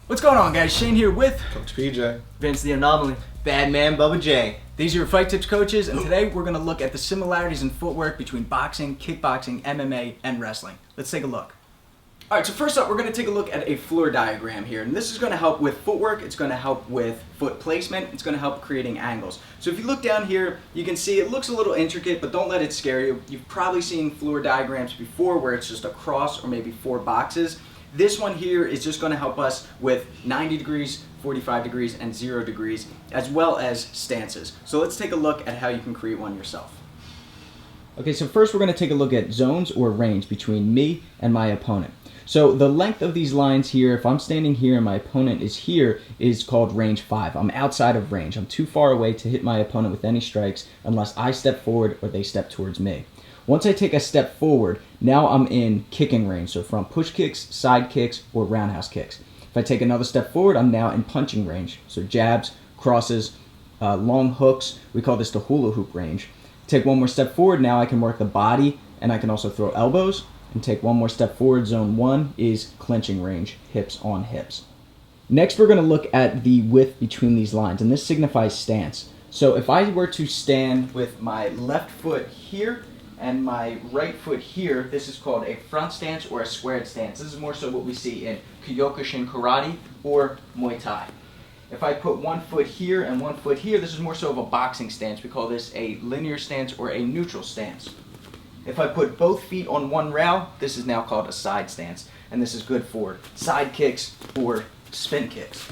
What's going on, guys? Shane here with Coach PJ. Vince the Anomaly. Bad man, Bubba J. These are your Fight Tips coaches, and today we're going to look at the similarities in footwork between boxing, kickboxing, MMA, and wrestling. Let's take a look. Alright, so first up, we're going to take a look at a floor diagram here, and this is going to help with footwork, it's going to help with foot placement, it's going to help creating angles. So if you look down here, you can see it looks a little intricate, but don't let it scare you. You've probably seen floor diagrams before where it's just a cross or maybe 4 boxes. This one here is just going to help us with 90 degrees, 45 degrees, and 0 degrees, as well as stances. So let's take a look at how you can create one yourself. Okay, so first we're going to take a look at zones or range between me and my opponent. So the length of these lines here, if I'm standing here and my opponent is here, is called range 5. I'm outside of range. I'm too far away to hit my opponent with any strikes unless I step forward or they step towards me. Once I take a step forward, now I'm in kicking range, so from push kicks, side kicks, or roundhouse kicks. If I take another step forward, I'm now in punching range, so jabs, crosses, long hooks. We call this the hula hoop range. Take one more step forward, now I can work the body, and I can also throw elbows. And take one more step forward, zone 1 is clinching range, hips on hips. Next, we're going to look at the width between these lines, and this signifies stance. So if I were to stand with my left foot here, and my right foot here, this is called a front stance or a squared stance. This is more so what we see in Kyokushin Karate or Muay Thai. If I put one foot here and one foot here, this is more so of a boxing stance. We call this a linear stance or a neutral stance. If I put both feet on one rail, this is now called a side stance. And this is good for side kicks or spin kicks.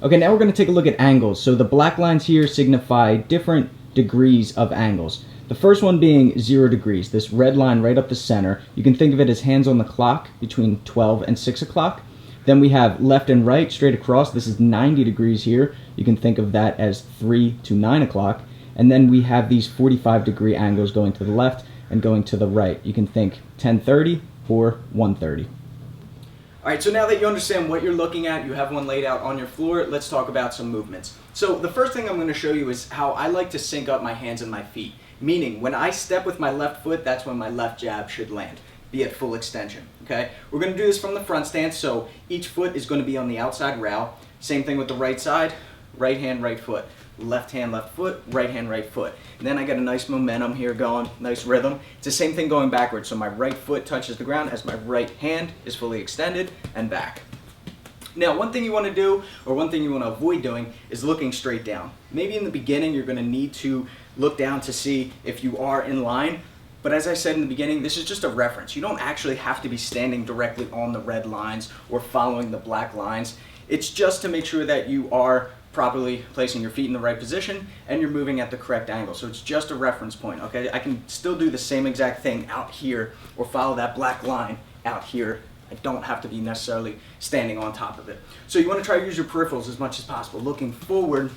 Okay, now we're going to take a look at angles. So the black lines here signify different degrees of angles. The first one being 0 degrees, this red line right up the center. You can think of it as hands on the clock between 12 and 6 o'clock. Then we have left and right straight across. This is 90 degrees here. You can think of that as 3 to 9 o'clock. And then we have these 45-degree angles going to the left and going to the right. You can think 10:30 or 1:30. Alright, so now that you understand what you're looking at, you have one laid out on your floor, let's talk about some movements. So the first thing I'm going to show you is how I like to sync up my hands and my feet. Meaning, when I step with my left foot, that's when my left jab should land, be at full extension, okay? We're going to do this from the front stance, so each foot is going to be on the outside rail. Same thing with the right side, right hand, right foot. Left hand, left foot, right hand, right foot. And then I get a nice momentum here going, nice rhythm. It's the same thing going backwards, so my right foot touches the ground as my right hand is fully extended and back. Now, one thing you want to do, or one thing you want to avoid doing, is looking straight down. Maybe in the beginning you're going to need to look down to see if you are in line, but as I said in the beginning, this is just a reference. You don't actually have to be standing directly on the red lines or following the black lines. It's just to make sure that you are properly placing your feet in the right position and you're moving at the correct angle. So it's just a reference point, okay? I can still do the same exact thing out here or follow that black line out here. I don't have to be necessarily standing on top of it. So you want to try to use your peripherals as much as possible, looking forward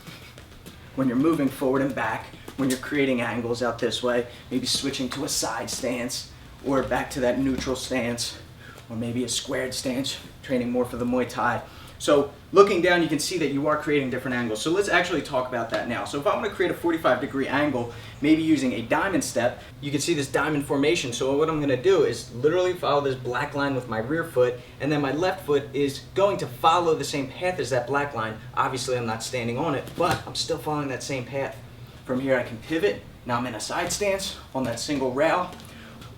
when you're moving forward and back, when you're creating angles out this way, maybe switching to a side stance or back to that neutral stance or maybe a squared stance, training more for the Muay Thai. So looking down, you can see that you are creating different angles. So let's actually talk about that now. So if I want to create a 45-degree angle, maybe using a diamond step, you can see this diamond formation. So what I'm going to do is literally follow this black line with my rear foot, and then my left foot is going to follow the same path as that black line. Obviously, I'm not standing on it, but I'm still following that same path. From here, I can pivot. Now I'm in a side stance on that single rail,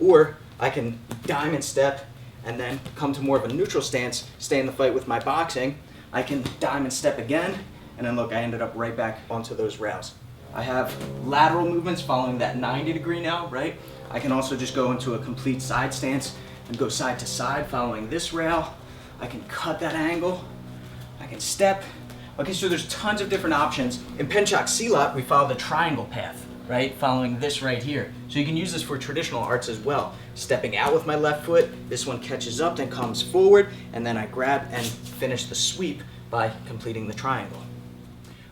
or I can diamond step and then come to more of a neutral stance, stay in the fight with my boxing. I can diamond step again, and then look, I ended up right back onto those rails. I have lateral movements following that 90 degree now, right? I can also just go into a complete side stance and go side to side following this rail. I can cut that angle. I can step. Okay, so there's tons of different options. In Pencak Silat, we follow the triangle path, right? Following this right here. So you can use this for traditional arts as well. Stepping out with my left foot, this one catches up, then comes forward, and then I grab and finish the sweep by completing the triangle.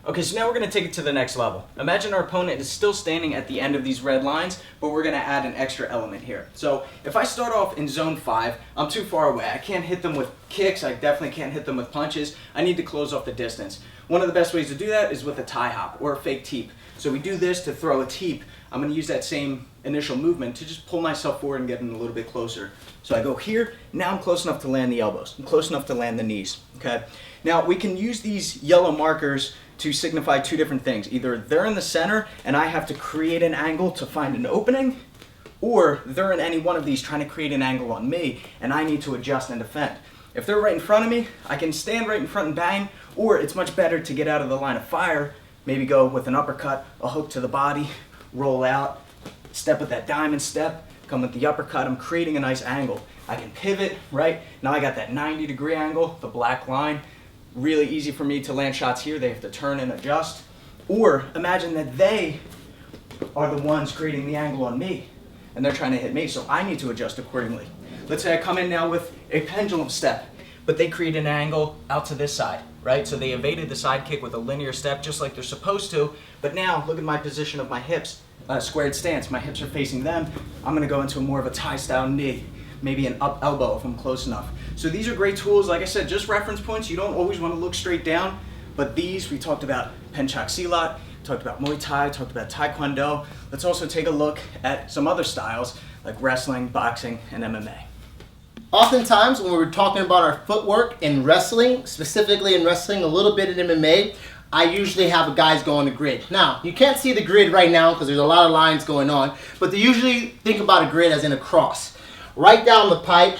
Okay, so now we're going to take it to the next level. Imagine our opponent is still standing at the end of these red lines, but we're going to add an extra element here. So if I start off in zone 5, I'm too far away. I can't hit them with kicks. I definitely can't hit them with punches. I need to close off the distance. One of the best ways to do that is with a tie hop or a fake teep. So we do this to throw a teep I'm going to use that same initial movement to just pull myself forward and get in a little bit closer. So I go here, now I'm close enough to land the elbows. I'm close enough to land the knees, okay? Now we can use these yellow markers to signify two different things. Either they're in the center and I have to create an angle to find an opening, or they're in any one of these trying to create an angle on me and I need to adjust and defend. If they're right in front of me, I can stand right in front and bang, or it's much better to get out of the line of fire, maybe go with an uppercut, a hook to the body, roll out, step with that diamond step, come with the uppercut. I'm creating a nice angle. I can pivot, right? Now I got that 90-degree angle, the black line. Really easy for me to land shots here. They have to turn and adjust. Or imagine that they are the ones creating the angle on me and they're trying to hit me, so I need to adjust accordingly. Let's say I come in now with a pendulum step, but they create an angle out to this side, right? So they evaded the side kick with a linear step just like they're supposed to, but now look at my position of my hips. Squared stance, my hips are facing them. I'm gonna go into more of a tie style knee, maybe an up elbow if I'm close enough. So these are great tools. Like I said, just reference points. You don't always want to look straight down, but these, we talked about Pencak Silat, talked about Muay Thai, talked about Taekwondo. Let's also take a look at some other styles like wrestling, boxing, and MMA. Oftentimes when we're talking about our footwork in wrestling, specifically in wrestling, a little bit in MMA, I usually have guys go on the grid. Now, you can't see the grid right now because there's a lot of lines going on, but they usually think about a grid as in a cross. Right down the pipe,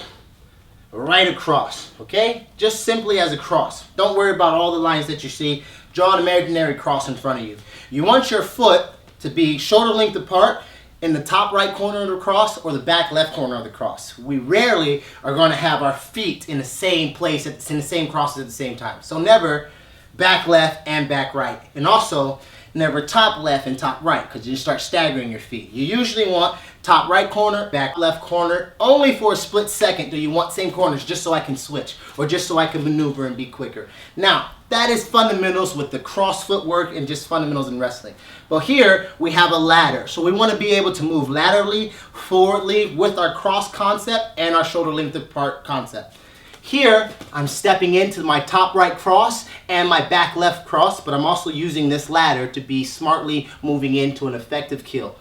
right across, okay? Just simply as a cross. Don't worry about all the lines that you see. Draw an imaginary cross in front of you. You want your foot to be shoulder length apart in the top right corner of the cross or the back left corner of the cross. We rarely are going to have our feet in the same place, in the same crosses at the same time. So never back left and back right. And also, never top left and top right, because you start staggering your feet. You usually want top right corner, back left corner. Only for a split second do you want same corners, just so I can switch, or just so I can maneuver and be quicker. Now, that is fundamentals with the cross footwork and just fundamentals in wrestling. But here, we have a ladder. So we want to be able to move laterally, forwardly, with our cross concept and our shoulder length apart concept. Here, I'm stepping into my top right cross and my back left cross, but I'm also using this ladder to be smartly moving into an effective kill.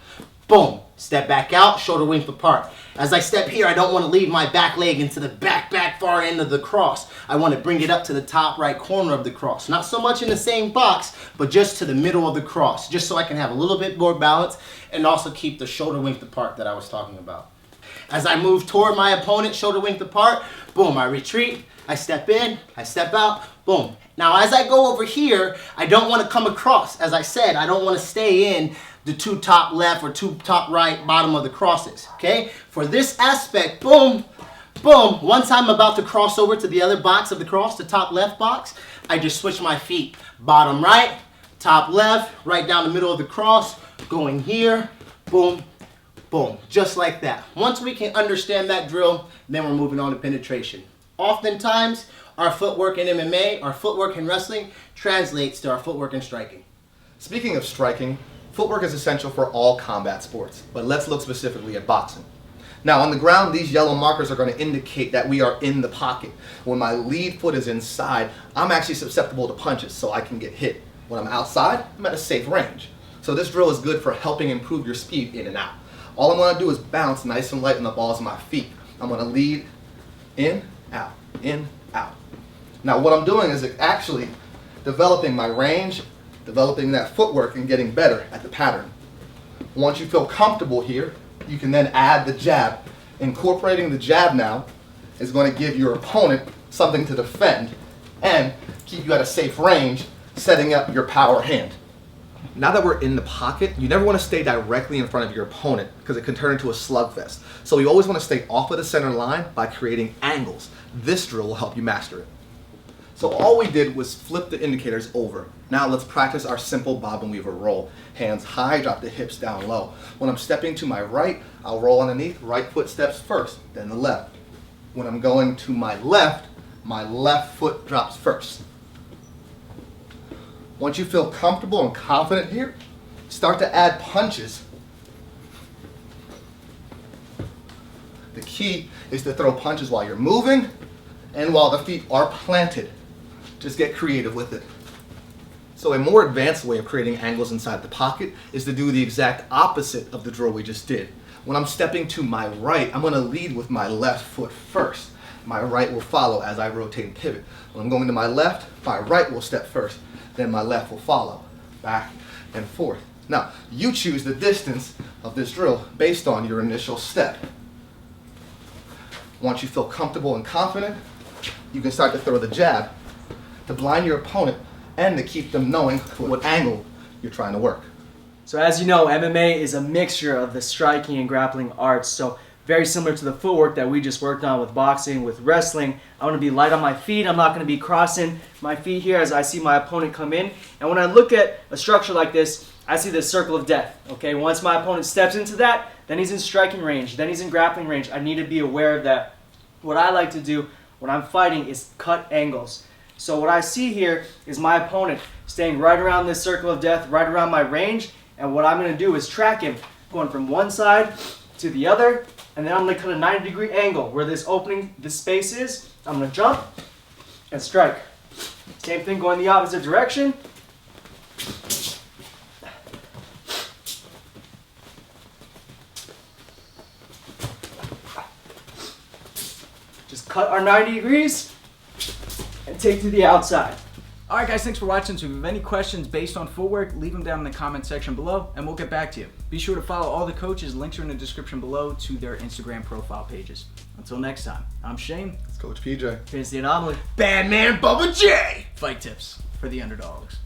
Boom, step back out, shoulder length apart. As I step here, I don't want to leave my back leg into the back far end of the cross. I want to bring it up to the top right corner of the cross. Not so much in the same box, but just to the middle of the cross, just so I can have a little bit more balance and also keep the shoulder length apart that I was talking about. As I move toward my opponent, shoulder length apart, boom, I retreat, I step in, I step out, boom. Now as I go over here, I don't want to come across. As I said, I don't want to stay in the two top left or two top right bottom of the crosses, okay? For this aspect, boom, boom, once I'm about to cross over to the other box of the cross, the top left box, I just switch my feet. Bottom right, top left, right down the middle of the cross, going here, boom, boom, just like that. Once we can understand that drill, then we're moving on to penetration. Oftentimes, our footwork in MMA, our footwork in wrestling, translates to our footwork in striking. Speaking of striking, footwork is essential for all combat sports, but let's look specifically at boxing. Now on the ground, these yellow markers are going to indicate that we are in the pocket. When my lead foot is inside, I'm actually susceptible to punches, so I can get hit. When I'm outside, I'm at a safe range. So this drill is good for helping improve your speed in and out. All I'm going to do is bounce nice and light on the balls of my feet. I'm going to lead in, out, in, out. Now what I'm doing is actually developing my range, developing that footwork, and getting better at the pattern. Once you feel comfortable here, you can then add the jab. Incorporating the jab now is going to give your opponent something to defend and keep you at a safe range, setting up your power hand. Now that we're in the pocket, you never want to stay directly in front of your opponent because it can turn into a slugfest. So you always want to stay off of the center line by creating angles. This drill will help you master it. So all we did was flip the indicators over. Now let's practice our simple bob and weaver roll. Hands high, drop the hips down low. When I'm stepping to my right, I'll roll underneath. Right foot steps first, then the left. When I'm going to my left foot drops first. Once you feel comfortable and confident here, start to add punches. The key is to throw punches while you're moving and while the feet are planted. Just get creative with it. So a more advanced way of creating angles inside the pocket is to do the exact opposite of the drill we just did. When I'm stepping to my right, I'm going to lead with my left foot first. My right will follow as I rotate and pivot. When I'm going to my left, my right will step first. Then my left will follow, back and forth. Now, you choose the distance of this drill based on your initial step. Once you feel comfortable and confident, you can start to throw the jab to blind your opponent and to keep them knowing what angle you're trying to work. So as you know, MMA is a mixture of the striking and grappling arts. So very similar to the footwork that we just worked on with boxing, with wrestling. I want to be light on my feet. I'm not going to be crossing my feet here as I see my opponent come in. And when I look at a structure like this, I see the circle of death. Okay, once my opponent steps into that, then he's in striking range, then he's in grappling range. I need to be aware of that. What I like to do when I'm fighting is cut angles. So what I see here is my opponent staying right around this circle of death, right around my range, and what I'm going to do is track him, going from one side to the other, and then I'm going to cut a 90-degree angle where this opening, this space is. I'm going to jump and strike. Same thing going the opposite direction. Just cut our 90 degrees and take to the outside. All right, guys, thanks for watching. So if you have any questions based on footwork, leave them down in the comment section below, and we'll get back to you. Be sure to follow all the coaches. Links are in the description below to their Instagram profile pages. Until next time, I'm Shane. It's Coach PJ. Here's the anomaly. Bad man Bubba J. Fight tips for the underdogs.